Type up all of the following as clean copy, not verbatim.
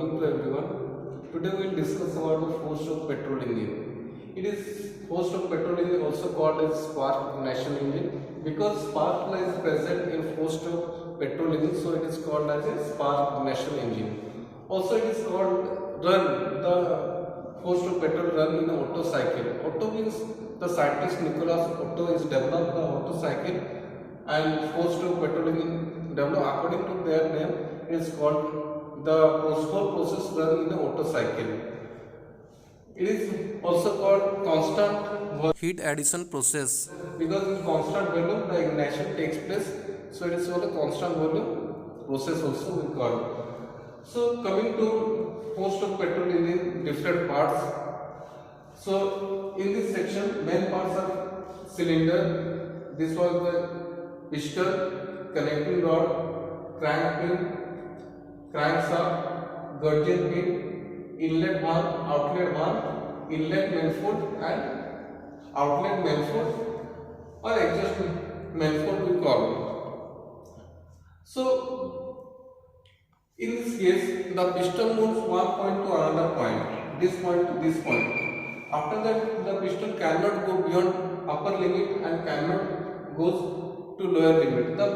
morning to everyone. Today we will discuss about the four-stroke petrol engine. It is four-stroke petrol engine also called as spark ignition engine because spark plug is present in four-stroke petrol engine, so it is called as a spark ignition engine. Also, it is called run. The four-stroke petrol run in the Otto cycle. Otto means the scientist Nicholas Otto is developed the Otto cycle, and four-stroke petrol engine developed according to their name. It is called the whole process run in the Otto cycle. It is also called constant heat addition process because in constant volume the ignition takes place. So it is called a constant volume process also we call. So coming to four-stroke petrol engine different parts. So in this section main parts are cylinder. This was the piston, connecting rod, crank pin, crankshaft, gudgeon pin, inlet valve, outlet valve, inlet manifold and outlet manifold or exhaust manifold we call it. So in this case the piston moves one point to another point, this point to this point. After that the piston cannot go beyond upper limit and cannot goes to lower limit. The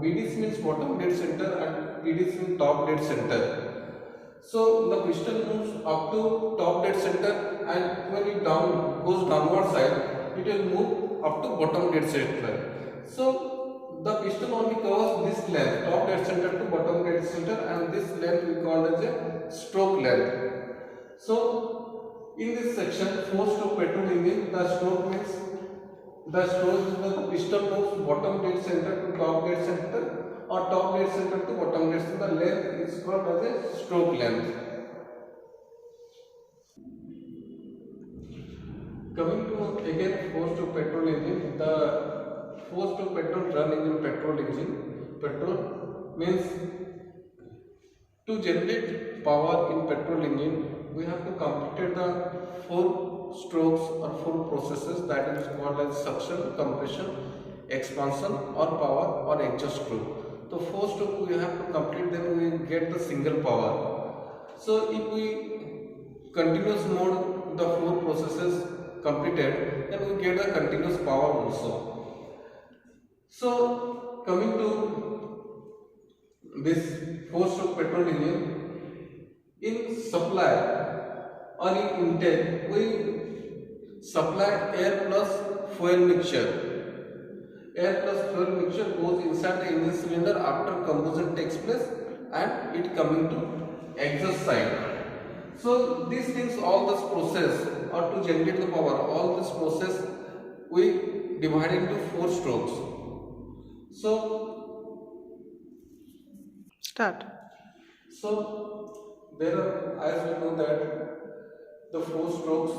BDC means bottom dead center and BDC means top dead center. So the piston moves up to top dead center, and when it goes downward side, it will move up to bottom dead center. So the piston only covers this length, top dead center to bottom dead center, and this length we call as a stroke length. So in this section, four-stroke petrol engine, the stroke means the piston moves bottom dead center to top dead center or top dead center to bottom dead center. The length is called as a stroke length. Coming to again four-stroke petrol engine, the four-stroke petrol run engine petrol engine. Petrol means to generate power in petrol engine, we have to complete the four strokes or four processes, that is called as suction, compression, expansion or power or exhaust stroke. The four strokes we have to complete, then we get the single power. So if we continuous mode the four processes completed, then we get the continuous power also. So coming to this four-stroke petrol engine, in supply or in intake we supply air plus fuel mixture. Air plus fuel mixture goes inside the engine cylinder after combustion takes place and it coming to exhaust side. So these things, all this process or to generate the power, all this process we divide into four strokes. So start. So there are, as we know that the four strokes: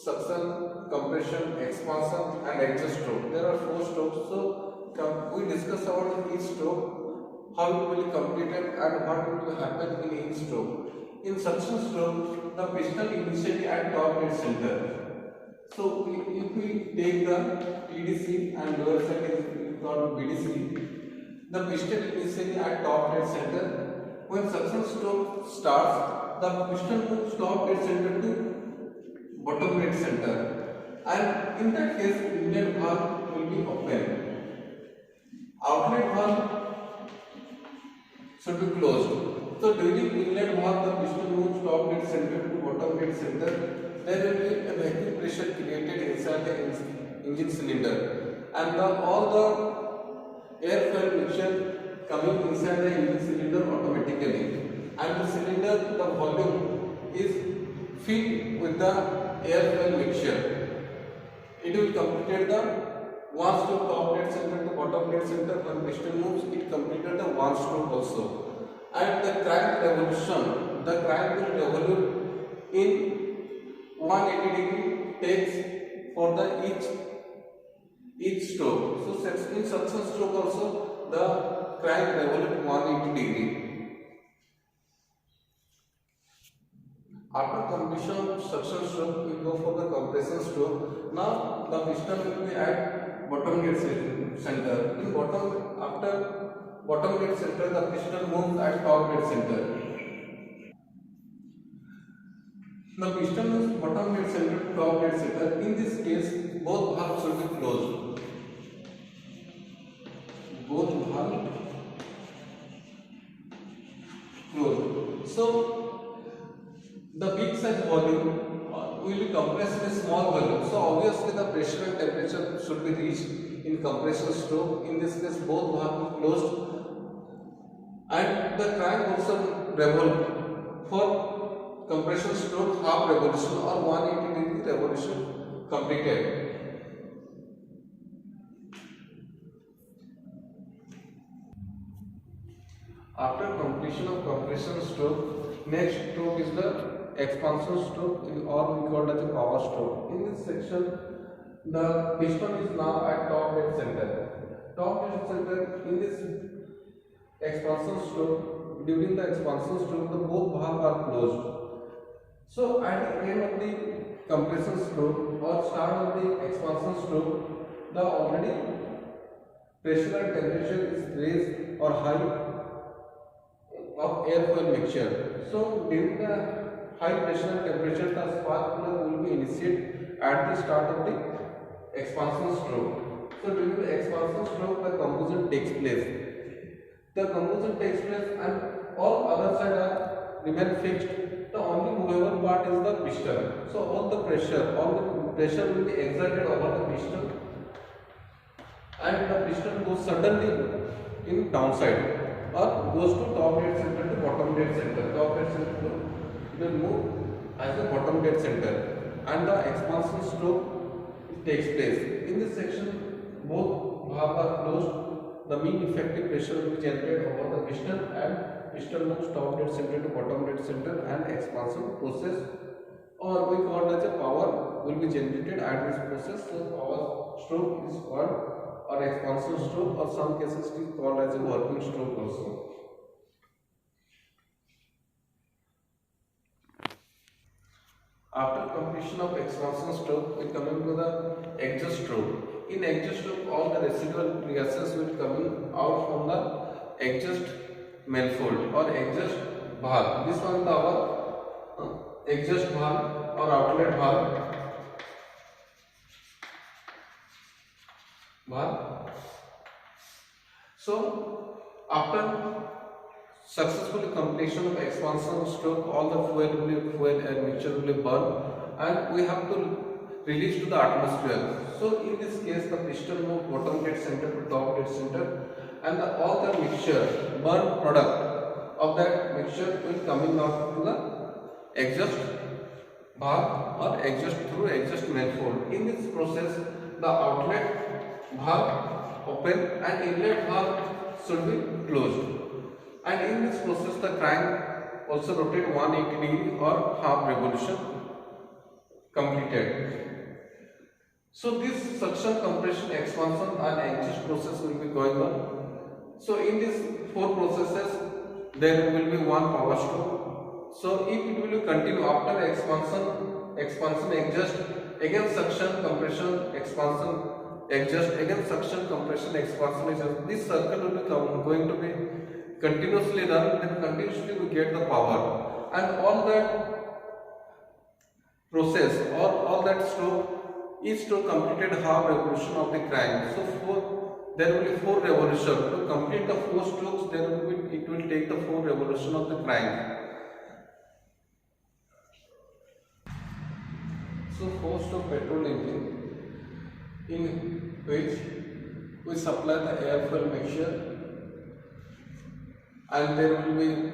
suction, compression, expansion and exhaust stroke. There are four strokes. So we discuss about each stroke, how it will be completed and what will happen in each stroke. In suction stroke, the piston initially at top dead center. So if we take the TDC and lower side is called BDC, the piston initially at top dead center. When suction stroke starts, the piston moves top dead center to bottom dead center, and in that case inlet valve will be open. Outlet valve should be closed. So during inlet valve the piston moves top dead center to bottom dead center. There will be a vacuum pressure created inside the engine cylinder, and all the air fuel mixture coming inside the engine cylinder automatically, and the cylinder, the volume is filled with the air fuel mixture. It will complete the one stroke top dead center to bottom dead center. When piston moves, it completed the one stroke also. And the crank revolution, the crank will revolve in 180 degree takes for the each stroke. So in suction stroke also the crank revolve 180 degree. After completion of suction stroke, we go for the compression stroke. Now the piston will be at bottom dead center. In bottom, after bottom dead center, the piston moves at top dead center. The piston is bottom dead center to top dead center. In this case, both valves should be closed. Both valves closed. So the big size volume will be compressed in a small volume. So obviously the pressure and temperature should be reached in compression stroke. In this case, both valves closed, and the crank also revolve for compression stroke half revolution or 180-degree revolution completed. After completion of compression stroke, next stroke is the expansion stroke, or we call it as a power stroke. In this section, the piston is now at top dead center. Top dead center in this expansion stroke, during the expansion stroke, the both valves are closed. So at the end of the compression stroke or start of the expansion stroke, the already pressure and temperature is raised or high of airfoil mixture. So during the high pressure and temperature, the spark plug will be initiated at the start of the expansion stroke. So during the expansion stroke, the combustion takes place. The combustion takes place and all other side are remain fixed. The only movable part is the piston. So all the pressure will be exerted over the piston, and the piston goes suddenly in downside or goes to top dead center to bottom dead center. Top dead center will move as the bottom dead center, and the expansion stroke takes place. In this section, both valves are closed. The mean effective pressure will be generated over the piston, and piston moves top dead center to bottom dead center, and expansion process, or we call it as a power, will be generated at this process. So power stroke is called, or expansion stroke, or some cases it is called as a working stroke also. After completion of expansion stroke, we come into the exhaust stroke. In exhaust stroke, all the residual gases will coming out from the exhaust manifold or exhaust valve. This one is our exhaust valve or outlet valve. So after successful completion of expansion stroke, all the fuel and mixture will be burned, and we have to release to the atmosphere. So in this case, the piston moves bottom dead center to top dead center, and all the mixture, burnt product of that mixture will coming out to the exhaust valve or exhaust through exhaust manifold. In this process, the outlet valve open and inlet valve should be closed. And in this process, the crank also rotate 180 degree or half revolution completed. So this suction, compression, expansion and exhaust process will be going on. So in these four processes, there will be one power stroke. So if it will continue after expansion, exhaust, again suction, compression, expansion, exhaust, again suction, compression, expansion, exhaust, this circle will be going to be continuously run, then continuously we get the power, and all that process or all that stroke, each stroke completed half revolution of the crank. So there will be 4 revolutions. To complete the 4 strokes, it will take the 4 revolution of the crank. So 4-stroke petrol engine, in which we supply the airfoil mixture, and there will be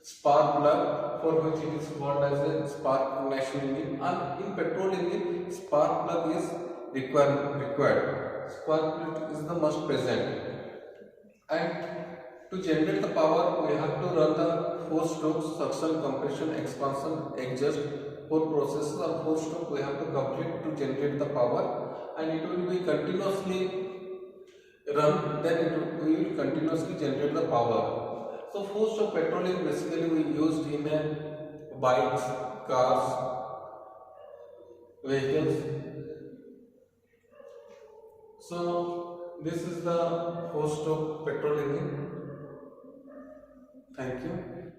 spark plug, for which it is called as a spark ignition engine. And in petrol engine, spark plug is required. Spark plug is the must present. And to generate the power, we have to run the 4 strokes: suction, compression, expansion, exhaust. 4 processes or 4 strokes we have to complete to generate the power, and it will be continuously run, then we will continuously generate the power. So 4-stroke petrol is basically we used in bikes, cars, vehicles. So this is the 4-stroke petrol engine. Thank you.